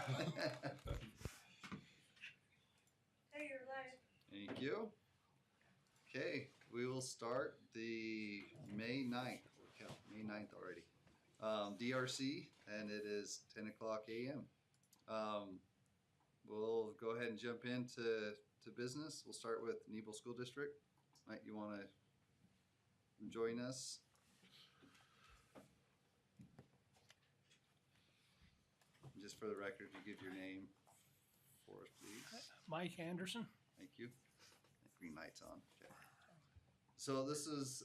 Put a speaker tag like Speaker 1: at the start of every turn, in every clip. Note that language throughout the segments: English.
Speaker 1: Hey, you're live.
Speaker 2: Thank you. Okay, we will start the May 9th. Holy cow, May 9th already. DRC, and it is 10 o'clock a.m. We'll go ahead and jump into business. We'll start with Nebo School District. Mike, you want to join us? Just for the record, you give your name for us, please.
Speaker 3: Mike Anderson.
Speaker 2: Thank you. Green light's on. Okay. So this is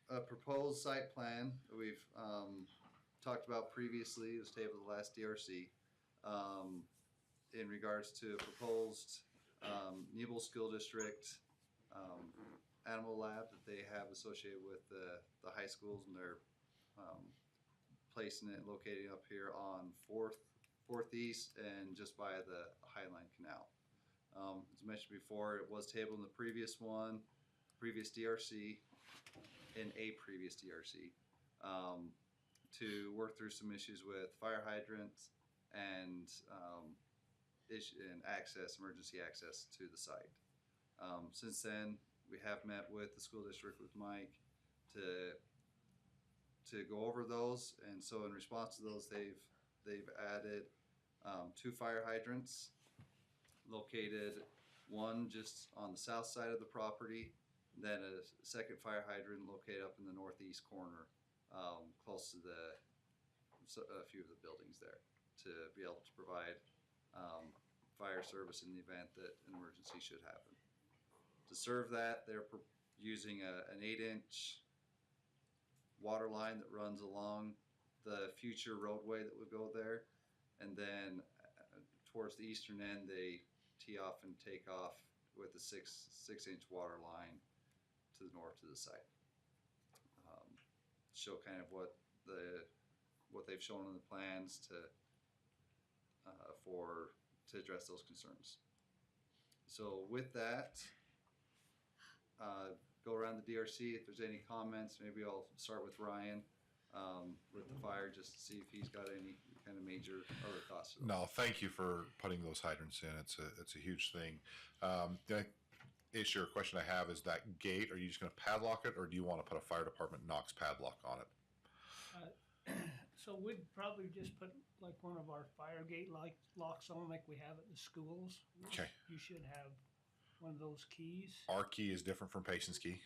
Speaker 2: a proposed site plan that we've talked about previously. It was tabled the last DRC in regards to a proposed Nebo School District animal lab that they have associated with the high schools, and they're placing it, locating up here on 4th East and just by the Highline Canal. As mentioned before, it was tabled in the previous DRC, to work through some issues with fire hydrants and emergency access to the site. Since then, we have met with the school district with Mike to go over those, and so in response to those, they've added 2 fire hydrants located, one just on the south side of the property, then a second fire hydrant located up in the northeast corner, close to a few of the buildings there, to be able to provide fire service in the event that an emergency should happen. To serve that, they're using an 8-inch water line that runs along the future roadway that would go there, and then towards the eastern end they tee off and take off with a 6-inch water line to the north to the site. Show kind of what they've shown in the plans to address those concerns. So with that, go around the DRC. If there's any comments, maybe I'll start with Ryan with the fire, just to see if he's got any kind of major other thoughts.
Speaker 4: No, thank you for putting those hydrants in. It's a huge thing. The issue or question I have is that gate. Are you just going to padlock it, or do you want to put a fire department Knox padlock on it?
Speaker 3: So we'd probably just put like one of our fire gate locks on, like we have at the schools.
Speaker 4: Okay.
Speaker 3: You should have one of those keys.
Speaker 4: Our key is different from Payson's key,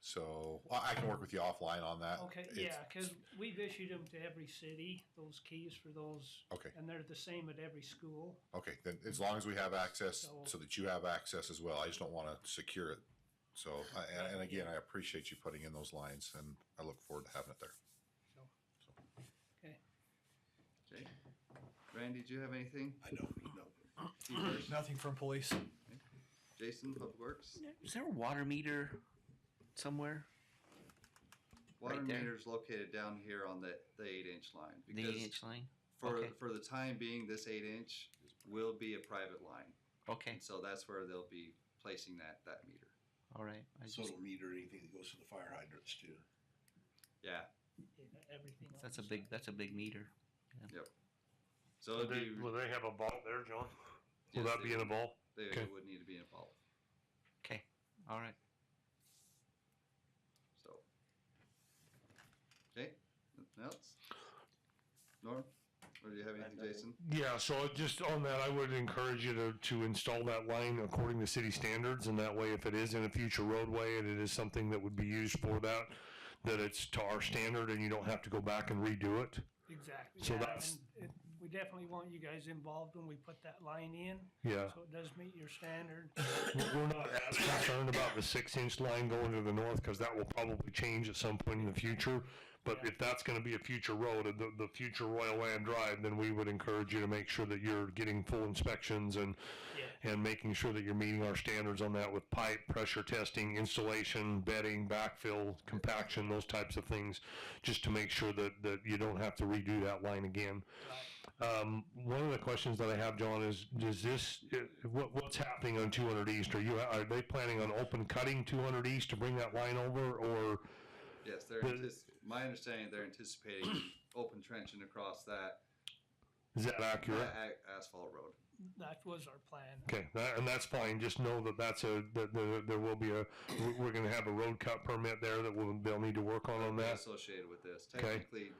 Speaker 4: so I can work with you offline on that.
Speaker 3: Okay, yeah, because we've issued them to every city, those keys for those.
Speaker 4: Okay.
Speaker 3: And they're the same at every school.
Speaker 4: Okay, then as long as we have access, so that you have access as well. I just don't want to secure it. So, and again, I appreciate you putting in those lines, and I look forward to having it there.
Speaker 3: So. Okay.
Speaker 2: Okay. Randy, do you have anything?
Speaker 5: I don't know.
Speaker 6: Nothing from police.
Speaker 2: Okay. Jason, Public Works.
Speaker 7: Is there a water meter somewhere?
Speaker 2: Water
Speaker 7: Right there.
Speaker 2: meter's located down here on the 8-inch line.
Speaker 7: The 8-inch line?
Speaker 2: For
Speaker 7: Okay.
Speaker 2: for the time being, this 8-inch will be a private line,
Speaker 7: Okay,
Speaker 2: and so that's where they'll be placing that meter.
Speaker 7: all right.
Speaker 5: So it'll meter anything that goes to the fire hydrants too.
Speaker 2: Yeah.
Speaker 3: Everything else.
Speaker 7: That's a big meter.
Speaker 2: Yep. So it'd be,
Speaker 8: Will they have a vault there, John? Will
Speaker 2: yes,
Speaker 8: that
Speaker 2: they
Speaker 8: be in a
Speaker 2: would-
Speaker 8: vault?
Speaker 2: They
Speaker 8: Okay.
Speaker 2: would need to be involved.
Speaker 7: Okay, all right.
Speaker 2: So. Okay. Nothing else? Norm, or do you have anything, Jason?
Speaker 8: Yeah, so just on that, I would encourage you to install that line according to city standards, and that way if it is in a future roadway and it is something that would be used for that it's to our standard and you don't have to go back and redo it.
Speaker 3: Exactly.
Speaker 8: So
Speaker 3: yeah,
Speaker 8: that's-
Speaker 3: and we definitely want you guys involved when we put that line in.
Speaker 8: Yeah.
Speaker 3: So it does meet your standard.
Speaker 8: We're not as concerned about the 6-inch line going to the north, because that will probably change at some point in the future. But if that's going to be a future road, the future Royal Land Drive, then we would encourage you to make sure that you're getting full inspections and making sure that you're meeting our standards on that with pipe, pressure testing, installation, bedding, backfill, compaction, those types of things, just to make sure that you don't have to redo that line again. One of the questions that I have, John, is what's happening on 200 East? Are they planning on open cutting 200 East to bring that line over, or?
Speaker 2: Yes, my understanding, they're anticipating open trenching across that
Speaker 8: Is that accurate?
Speaker 2: Asphalt road.
Speaker 3: That was our plan.
Speaker 8: Okay, and that's fine. Just know that there will be we're going to have a road cut permit there that they'll need to work on that.
Speaker 2: Associated with this.
Speaker 8: Okay.
Speaker 2: Technically,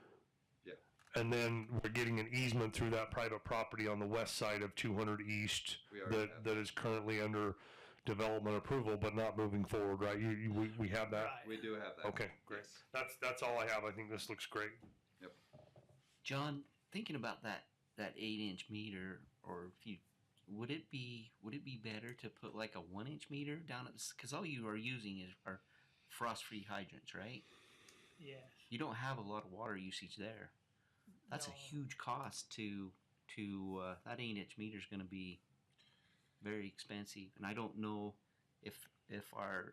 Speaker 8: And then we're getting an easement through that private property on the west side of 200 East
Speaker 2: We already have
Speaker 8: that is currently under development approval, but not moving forward, right? We have that?
Speaker 3: Right.
Speaker 2: we do have that.
Speaker 8: Okay, great.
Speaker 2: Yes.
Speaker 8: That's all I have. I think this looks great.
Speaker 7: John, thinking about that 8-inch meter, or if you, would it be better to put like a 1-inch meter down at this, because all you are using are frost-free hydrants, right?
Speaker 3: Yes.
Speaker 7: You don't have a lot of water usage there. That's
Speaker 3: No.
Speaker 7: a huge cost to that 8-inch meter is going to be very expensive, and I don't know if our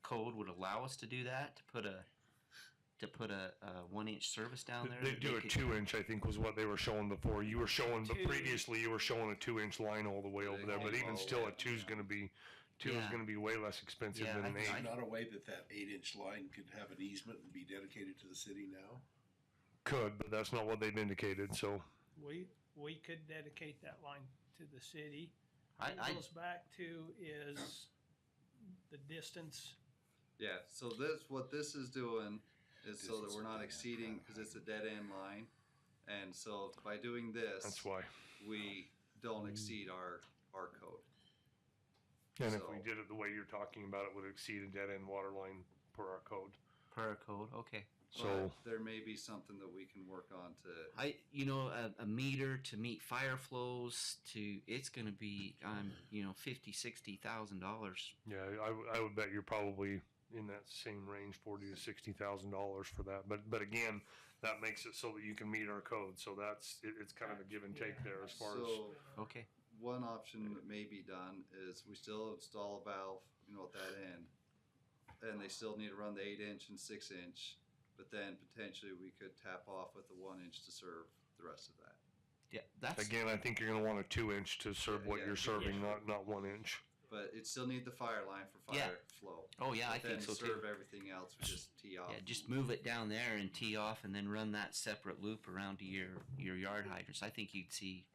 Speaker 7: code would allow us to do that, to put a 1-inch service down there.
Speaker 8: They
Speaker 7: that
Speaker 8: do a
Speaker 7: could-
Speaker 8: 2-inch, I think, was what they were showing before. You were showing, but
Speaker 3: Two.
Speaker 8: previously you were showing a 2-inch line all the way over there. But even still, a 2 is going to be
Speaker 7: Yeah.
Speaker 8: way less expensive
Speaker 7: Yeah,
Speaker 8: than an
Speaker 7: I-
Speaker 8: 8.
Speaker 7: I-
Speaker 5: Not a way that 8-inch line could have an easement and be dedicated to the city now?
Speaker 8: Could, but that's not what they've indicated. So
Speaker 3: We could dedicate that line to the city.
Speaker 7: I
Speaker 3: What it goes back to is the distance.
Speaker 2: Yeah, so what this is doing is so that
Speaker 5: Distance
Speaker 2: we're not
Speaker 5: between
Speaker 2: exceeding,
Speaker 5: that
Speaker 2: because it's a dead end line. And so by doing this,
Speaker 8: that's why.
Speaker 2: we don't exceed our code.
Speaker 8: And if
Speaker 2: So-
Speaker 8: we did it the way you're talking about, it would exceed a dead end water line per our code.
Speaker 7: per code. Okay.
Speaker 8: So
Speaker 2: But there may be something that we can work on to,
Speaker 7: A meter to meet fire flows it's going to be $50,000-$60,000.
Speaker 8: yeah, I would bet you're probably in that same range, $40,000 to $60,000 for that. But again, that makes it so that you can meet our code. So it's kind of a give and take
Speaker 3: Yeah.
Speaker 8: there as far as.
Speaker 2: so
Speaker 7: Okay.
Speaker 2: one option that may be done is we still install a valve, at that end. And they still need to run the 8-inch and 6-inch, but then potentially we could tap off with the 1-inch to serve the rest of that.
Speaker 7: Yeah, that's
Speaker 8: Again, I think you're going to want a 2-inch to serve what
Speaker 2: Yeah,
Speaker 8: you're serving,
Speaker 3: yeah.
Speaker 8: not 1-inch.
Speaker 2: But it still need the fire line for fire
Speaker 7: Yeah.
Speaker 2: flow.
Speaker 7: Oh yeah, I
Speaker 2: But
Speaker 7: think
Speaker 2: then
Speaker 7: so too.
Speaker 2: serve everything else, we just tee off.
Speaker 7: Yeah, just move it down there and tee off, and then run that separate loop around to your yard hydrants. I think you'd see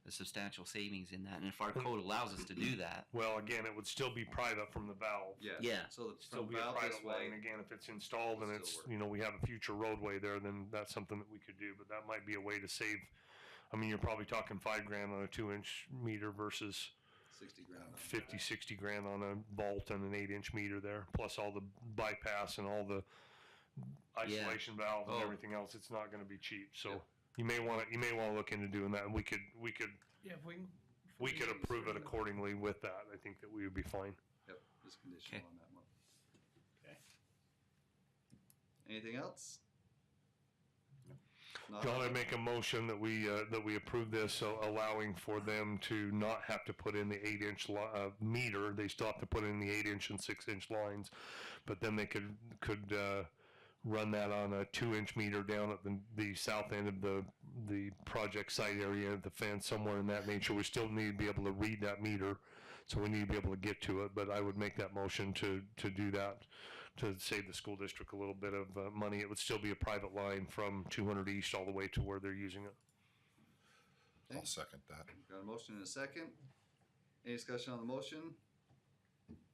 Speaker 7: a substantial savings in that, and if our code allows us to do that,
Speaker 8: Well, again, it would still be private from the valve.
Speaker 2: Yeah.
Speaker 7: Yeah.
Speaker 2: So the
Speaker 8: Still
Speaker 2: from
Speaker 8: be a
Speaker 2: valve this
Speaker 8: private line.
Speaker 2: way,
Speaker 8: Again, if it's installed and
Speaker 2: It'll
Speaker 8: it's,
Speaker 2: still work.
Speaker 8: we have a future roadway there, then that's something that we could do. But that might be a way to save. I mean, you're probably talking $5,000 on a 2-inch meter versus
Speaker 2: 60 grand. on
Speaker 8: 50, 60 grand on a bolt and an 8-inch meter there, plus all the bypass and all the isolation valves and
Speaker 7: Oh.
Speaker 8: everything else. It's not going to be cheap. So
Speaker 2: Yep.
Speaker 8: you may want to look into doing that, and we could
Speaker 3: Yeah, if
Speaker 8: we could approve it accordingly with that. I think that we would be fine.
Speaker 2: Yep, just conditional
Speaker 7: Okay.
Speaker 2: on that one.
Speaker 3: Okay.
Speaker 2: Anything else? Not
Speaker 8: John,
Speaker 2: on
Speaker 8: I
Speaker 2: it?
Speaker 8: make a motion that we approve this, so allowing for them to not have to put in the 8-inch meter. They still have to put in the 8-inch and 6-inch lines, but then they could run that on a 2-inch meter down at the south end of the project site area at the fence, somewhere in that nature. We still need to be able to read that meter, so we need to be able to get to it. But I would make that motion to do that, to save the school district a little bit of money. It would still be a private line from 200 East all the way to where they're using it.
Speaker 4: I'll second that.
Speaker 2: Got a motion and a second. Any discussion on the motion?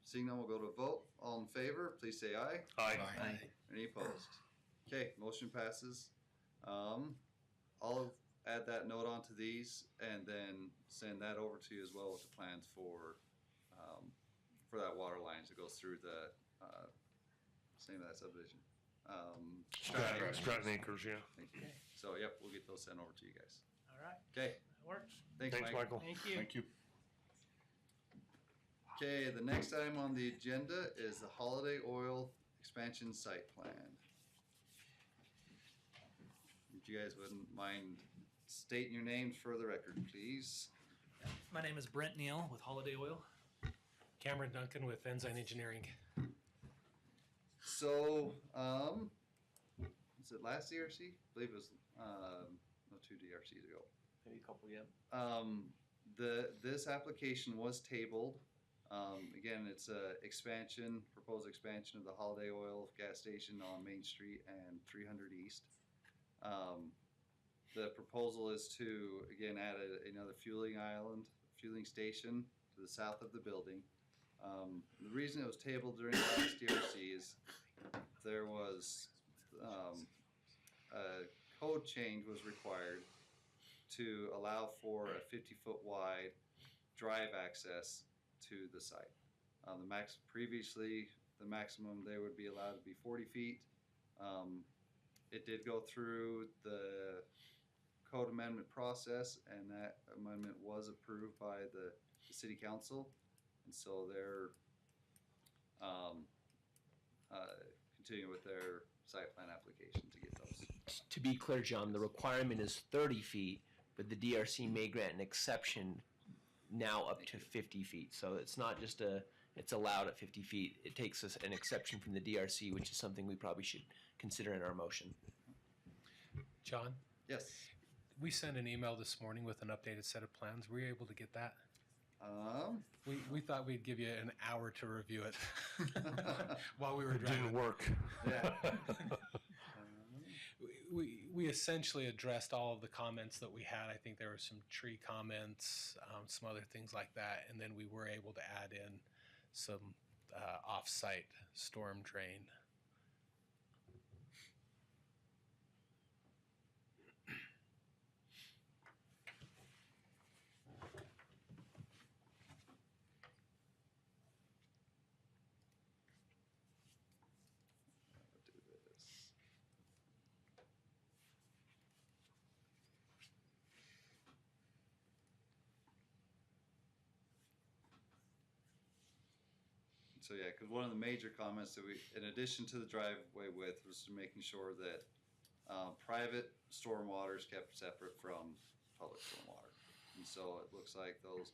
Speaker 2: Seeing none, we'll go to a vote. All in favor, please say aye.
Speaker 8: Aye.
Speaker 7: Aye.
Speaker 2: Any opposed? Okay, motion passes. I'll add that note onto these and then send that over to you as well with the plans for that water lines that goes through the, same as that subdivision.
Speaker 8: Stratton Acres, yeah.
Speaker 2: Thank you.
Speaker 3: Okay.
Speaker 2: So, yep, we'll get those sent over to you guys.
Speaker 3: All right,
Speaker 2: Okay,
Speaker 3: that works.
Speaker 2: thanks,
Speaker 8: Thanks,
Speaker 2: Mike.
Speaker 8: Michael.
Speaker 3: Thank you.
Speaker 5: Thank you.
Speaker 2: Okay, the next item on the agenda is the Holiday Oil Expansion Site Plan. If you guys wouldn't mind stating your names for the record, please.
Speaker 1: My name is Brent Neal with Holiday Oil. Cameron Duncan with Ensign Engineering.
Speaker 2: So, was it last DRC? I believe it was, no, 2 DRCs ago.
Speaker 6: Maybe a couple, yeah.
Speaker 2: This application was tabled. Again, it's a proposed expansion of the Holiday Oil gas station on Main Street and 300 East. the proposal is to, again, add another fueling station to the south of the building. The reason it was tabled during the last DRC is there was a code change was required to allow for a 50-foot wide drive access to the site. Previously, the maximum they would be allowed to be 40 feet. It did go through the code amendment process, and that amendment was approved by the city council, and so they're continuing with their site plan application to get those.
Speaker 9: To be clear, John, the requirement is 30 feet, but the DRC may grant an exception now up to 50 feet. So it's not just it's allowed at 50 feet. It takes us an exception from the DRC, which is something we probably should consider in our motion.
Speaker 1: John,
Speaker 2: Yes.
Speaker 1: we sent an email this morning with an updated set of plans. Were you able to get that? We thought we'd give you an hour to review it while we were
Speaker 8: It
Speaker 1: driving.
Speaker 8: didn't work.
Speaker 2: Yeah.
Speaker 1: We essentially addressed all of the comments that we had. I think there were some tree comments, some other things like that, and then we were able to add in some off-site storm drain.
Speaker 2: Do this. So yeah, because one of the major comments that in addition to the driveway width, was making sure that private stormwater is kept separate from public stormwater. And so it looks like those,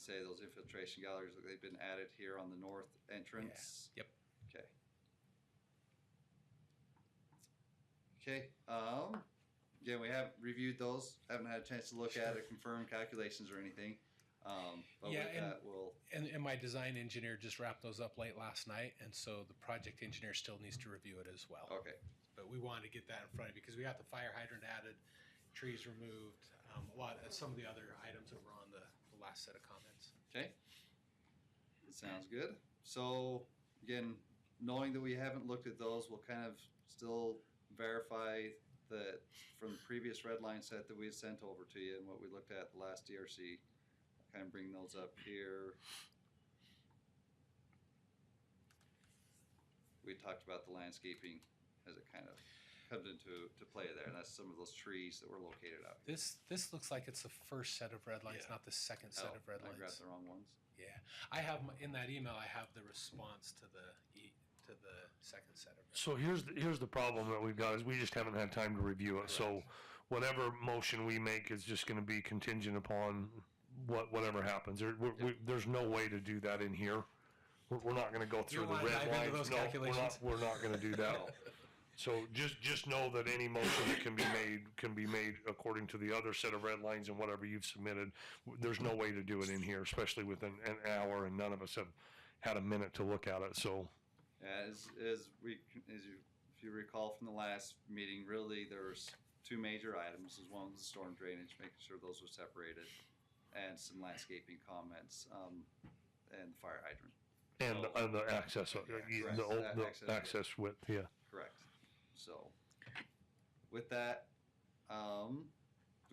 Speaker 2: those infiltration galleries, they've been added here on the north entrance.
Speaker 1: Yep.
Speaker 2: Okay. Okay, again, we haven't reviewed those, haven't had a chance to look at it, confirm calculations or anything. But
Speaker 1: Yeah,
Speaker 2: with that, we'll,
Speaker 1: And my design engineer just wrapped those up late last night, and so the project engineer still needs to review it as well.
Speaker 2: okay,
Speaker 1: But we wanted to get that in front of you because we got the fire hydrant added, trees removed, some of the other items that were on the last set of comments.
Speaker 2: okay. Sounds good. So, again, knowing that we haven't looked at those, we'll kind of still verify that from the previous red line set that we had sent over to you and what we looked at the last DRC. Kind of bring those up here. We talked about the landscaping as it kind of comes into play there, and that's some of those trees that were located out here.
Speaker 1: This looks like it's the first set of red lines,
Speaker 5: Yeah.
Speaker 1: not the second set of red
Speaker 2: I
Speaker 1: lines.
Speaker 2: grabbed the wrong ones.
Speaker 1: Yeah, I have in that email. I have the response to the second set of red.
Speaker 8: So here's the problem that we've got is we just haven't had time to review it. So whatever motion we make is just going to be contingent upon whatever happens. There's no way to do that in here. We're not going to go through the
Speaker 1: wanna
Speaker 8: red
Speaker 1: dive into
Speaker 8: lines.
Speaker 1: those
Speaker 8: No,
Speaker 1: calculations?
Speaker 8: we're not going to do that.
Speaker 2: No.
Speaker 8: So just know that any motion that can be made according to the other set of red lines and whatever you've submitted. There's no way to do it in here, especially within an hour, and none of us have had a minute to look at it. So
Speaker 2: If you recall from the last meeting, really there was two major items. One was the storm drainage, making sure those were separated, and some landscaping comments, and the fire hydrant.
Speaker 8: and the access, the access width, yeah.
Speaker 2: Correct. So, with that, we'll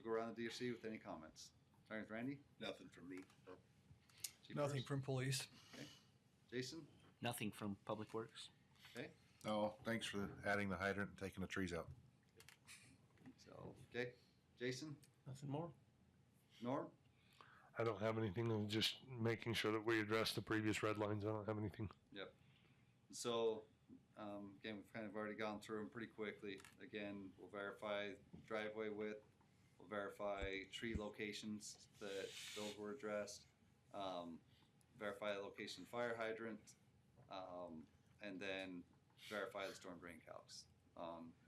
Speaker 2: go around the DRC with any comments. Starting with Randy?
Speaker 5: Nothing from me.
Speaker 2: Chief
Speaker 10: Nothing
Speaker 2: first?
Speaker 10: from police.
Speaker 2: Jason?
Speaker 7: Nothing from Public Works.
Speaker 2: Okay.
Speaker 4: Oh, thanks for adding the hydrant and taking the trees out.
Speaker 2: So, okay. Jason?
Speaker 9: Nothing more?
Speaker 2: Norm?
Speaker 8: I don't have anything, I'm just making sure that we address the previous red lines. I don't have anything.
Speaker 2: Yep. So, again, we've kind of already gone through them pretty quickly. Again, we'll verify driveway width, we'll verify tree locations that those were addressed, verify the location of fire hydrant, and then verify the storm drain calcs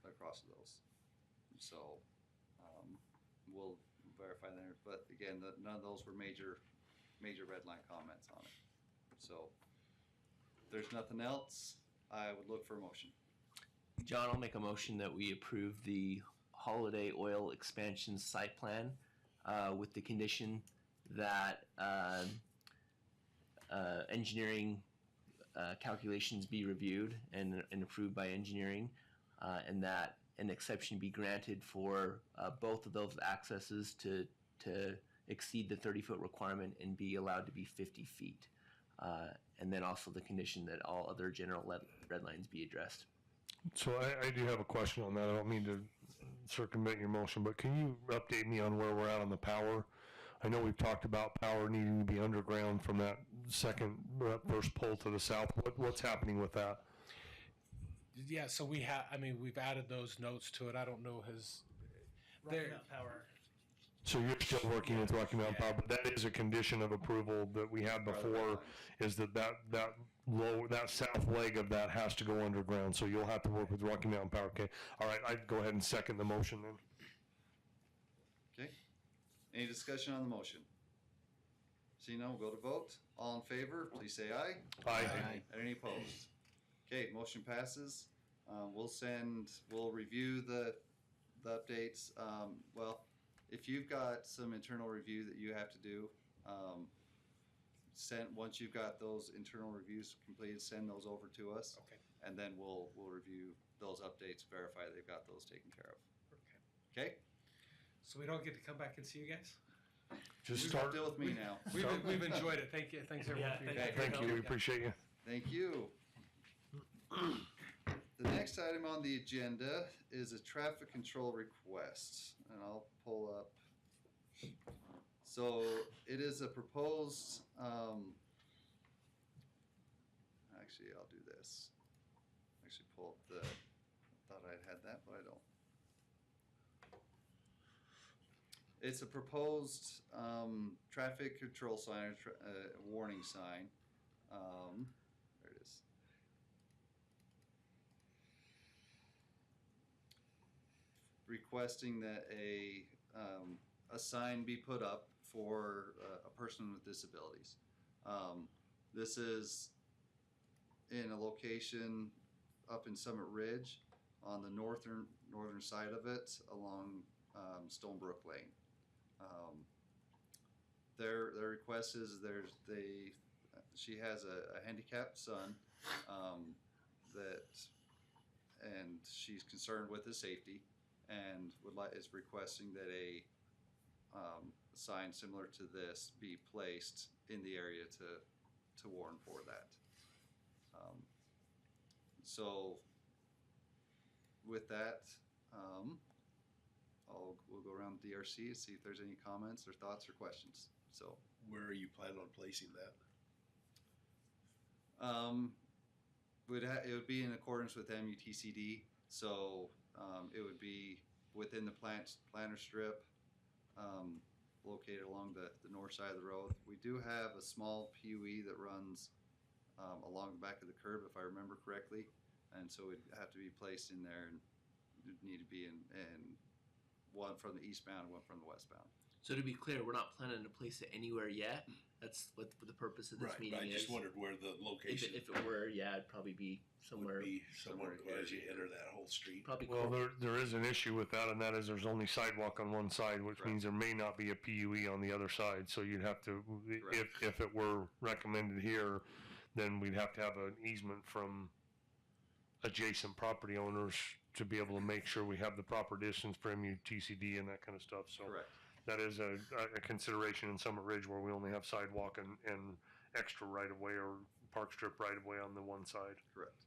Speaker 2: across those. So, we'll verify there, but again, none of those were major red line comments on it. So, if there's nothing else, I would look for a motion.
Speaker 9: John, I'll make a motion that we approve the Holiday Oil Expansion site plan with the condition that engineering calculations be reviewed and approved by engineering, and that an exception be granted for both of those accesses to exceed the 30-foot requirement and be allowed to be 50 feet. And then also the condition that all other general red lines be addressed.
Speaker 8: So I do have a question on that. I don't mean to circumvent your motion, but can you update me on where we're at on the power? I know we've talked about power needing to be underground from that first pole to the south. What's happening with that?
Speaker 1: Yeah, so we've added those notes to it. I don't know
Speaker 3: Rocky Mountain Power.
Speaker 8: So you're still working with Rocky Mountain Power, but that is a condition of approval that we had before, is that south leg of that has to go underground, so you'll have to work with Rocky Mountain Power, okay? All right, I'd go ahead and second the motion then.
Speaker 2: Okay. Any discussion on the motion? Seeing none, we'll go to vote. All in favor, please say aye.
Speaker 8: Aye.
Speaker 2: Any opposed? Okay, motion passes. We'll review the updates. Well, if you've got some internal review that you have to do, once you've got those internal reviews completed, send those over to us.
Speaker 1: Okay.
Speaker 2: And then we'll review those updates, verify they've got those taken care of.
Speaker 1: Okay.
Speaker 2: Okay?
Speaker 1: So we don't get to come back and see you guys?
Speaker 8: Just
Speaker 2: You
Speaker 8: start.
Speaker 2: deal with me now.
Speaker 1: We've enjoyed it. Thank you. Thanks everyone for your
Speaker 3: Yeah,
Speaker 1: time.
Speaker 8: Thank you, we appreciate you.
Speaker 2: Thank you. The next item on the agenda is a traffic control request, and I'll pull up. So it is a proposed, actually, I'll do this. Actually pull up thought I'd had that, but I don't. It's a proposed traffic control sign, warning sign. There it is. Requesting that a sign be put up for a person with disabilities. This is in a location up in Summit Ridge on the northern side of it along Stonebrook Lane. Their request is she has a handicapped son and she's concerned with his safety and is requesting that a sign similar to this be placed in the area to warn for that. So with that, we'll go around the DRC and see if there's any comments or thoughts or questions. So
Speaker 5: Where are you planning on placing that?
Speaker 2: it would be in accordance with MUTCD. So it would be within the planter strip, located along the north side of the road. We do have a small PUE that runs along the back of the curb, if I remember correctly, and so it'd have to be placed in there, and it'd need to be in one from the eastbound and one from the westbound.
Speaker 9: So to be clear, we're not planning to place it anywhere yet. That's what the purpose of this
Speaker 5: Right,
Speaker 9: meeting
Speaker 5: I
Speaker 9: is.
Speaker 5: just wondered where the location
Speaker 9: If it were, yeah, it'd probably be somewhere.
Speaker 5: would be somewhere
Speaker 2: somewhere
Speaker 5: as you enter that whole street.
Speaker 9: Probably
Speaker 8: Well, there is an issue with that, and that is there's only sidewalk on one side, which
Speaker 2: Correct.
Speaker 8: means there may not be a PUE on the other side. So you'd have to, if it were recommended here, then we'd have to have an easement from adjacent property owners to be able to make sure we have the proper distance for MUTCD and that kind of stuff. So
Speaker 2: Correct.
Speaker 8: that is a consideration in Summit Ridge where we only have sidewalk and extra right of way or park strip right of way on the one side.
Speaker 2: Correct.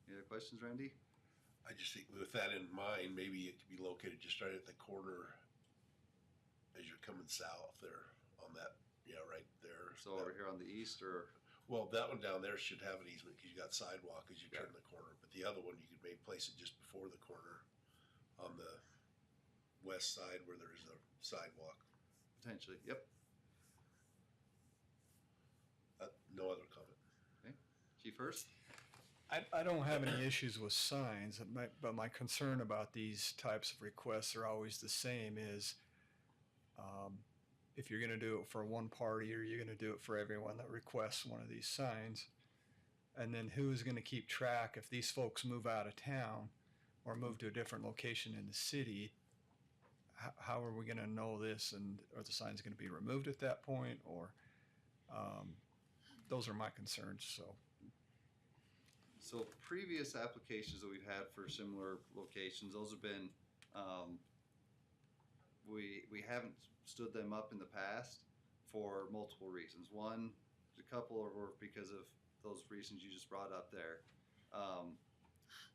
Speaker 2: Any other questions, Randy?
Speaker 5: I just think with that in mind, maybe it could be located just right at the corner as you're coming south there on that, right there.
Speaker 2: So over here on the east, or
Speaker 5: Well, that one down there should have an easement because you got sidewalk as you turn the corner. But the other one, you could maybe place it just before the corner on the west side where there's a sidewalk.
Speaker 2: potentially, yep.
Speaker 5: No other comment.
Speaker 2: Chief Hurst?
Speaker 10: I don't have any issues with signs, but my concern about these types of requests are always the same is if you're going to do it for one party or you're going to do it for everyone that requests one of these signs, And then who's going to keep track if these folks move out of town or move to a different location in the city? How are we going to know this? And are the signs going to be removed at that point? Or those are my concerns.
Speaker 2: So previous applications that we've had for similar locations, those have been, we haven't stood them up in the past for multiple reasons. One, a couple were because of those reasons you just brought up there.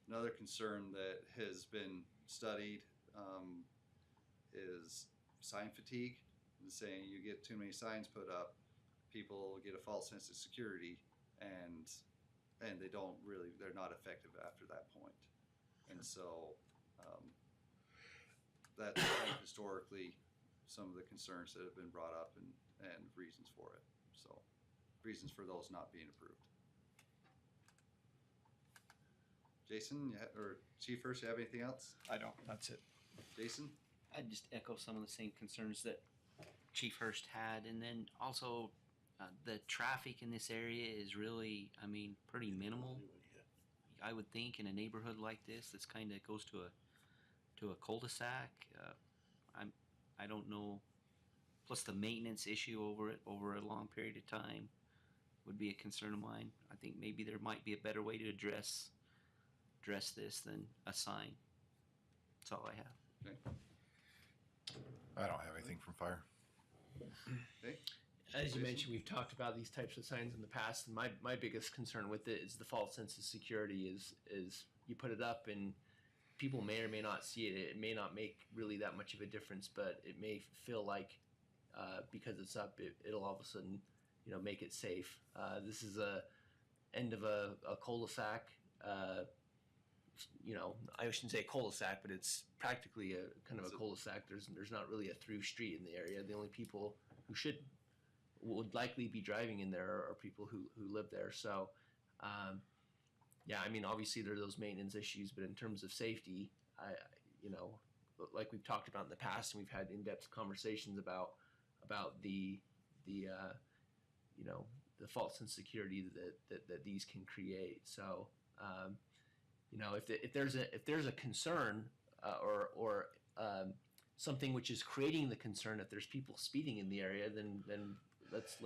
Speaker 2: Another concern that has been studied is sign fatigue. And saying you get too many signs put up, people get a false sense of security, and they don't really, they're not effective after that point. And so that's kind of historically some of the concerns that have been brought up and reasons for it. So reasons for those not being approved. Jason, or Chief Hurst, you have anything else?
Speaker 10: I don't. That's it.
Speaker 2: Jason?
Speaker 7: I'd just echo some of the same concerns that Chief Hurst had, and then also the traffic in this area is really, I mean, pretty minimal. I would think in a neighborhood like this, that's kind of goes to a cul-de-sac. I don't know. Plus the maintenance issue over a long period of time would be a concern of mine. I think maybe there might be a better way to address this than a sign. That's all I have.
Speaker 2: Okay.
Speaker 4: I don't have anything from fire.
Speaker 2: Okay.
Speaker 9: As you mentioned, we've talked about these types of signs in the past, and my biggest concern with it is the false sense of security. Is you put it up and people may or may not see it. It may not make really that much of a difference, but it may feel like because it's up, it'll all of a sudden, make it safe. This is a end of a cul-de-sac. I shouldn't say cul-de-sac, but it's practically a kind of a cul-de-sac. There's not really a through street in the area. The only people who would likely be driving in there are people who live there. So, obviously there are those maintenance issues, but in terms of safety, like we've talked about in the past, and we've had in-depth conversations about the false insecurity that these can create. So, if there's a concern or something which is creating the concern, if there's people speeding in the area, then let's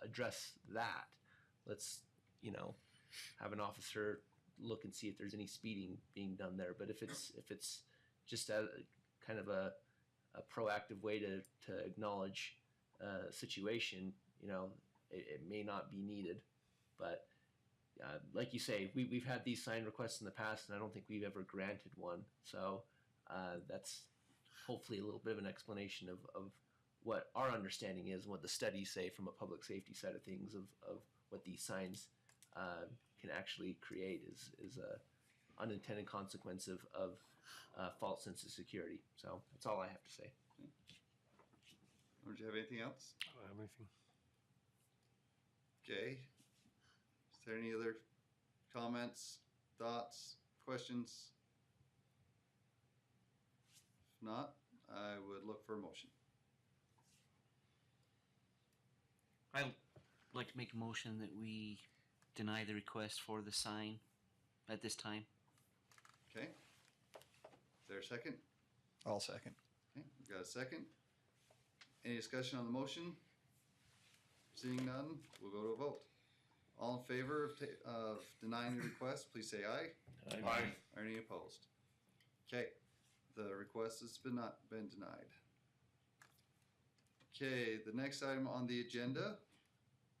Speaker 9: address that. Let's have an officer look and see if there's any speeding being done there. But if it's just a kind of a proactive way to acknowledge a situation, it may not be needed. But like you say, we've had these sign requests in the past, and I don't think we've ever granted one. So that's hopefully a little bit of an explanation of what our understanding is and what the studies say from a public safety side of things of what these signs can actually create is a unintended consequence of false sense of security. So that's all I have to say.
Speaker 2: Or do you have anything else?
Speaker 8: I don't have anything.
Speaker 2: Okay. Is there any other comments, thoughts, questions? If not, I would look for a motion.
Speaker 7: I'd like to make a motion that we deny the request for the sign at this time.
Speaker 2: Okay. Is there a second?
Speaker 10: I'll second.
Speaker 2: Okay, we've got a second. Any discussion on the motion? Seeing none, we'll go to a vote. All in favor of denying the request, please say aye.
Speaker 8: Aye.
Speaker 2: Are any opposed? Okay, the request has been denied. Okay, the next item on the agenda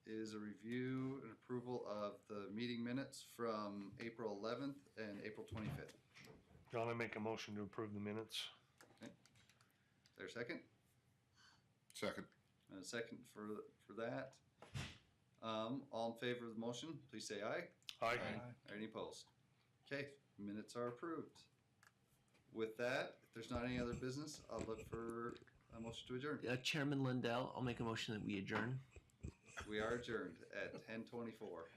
Speaker 2: is a review and approval of the meeting minutes from April 11th and April 25th.
Speaker 8: John, I make a motion to approve the minutes.
Speaker 2: Is there a second?
Speaker 4: Second.
Speaker 2: And a second for that. All in favor of the motion, please say aye.
Speaker 8: Aye.
Speaker 2: Are any opposed? Okay, minutes are approved. With that, if there's not any other business, I'll look for a motion to adjourn.
Speaker 9: Chairman Lindell, I'll make a motion that we adjourn.
Speaker 2: We are adjourned at 10:24.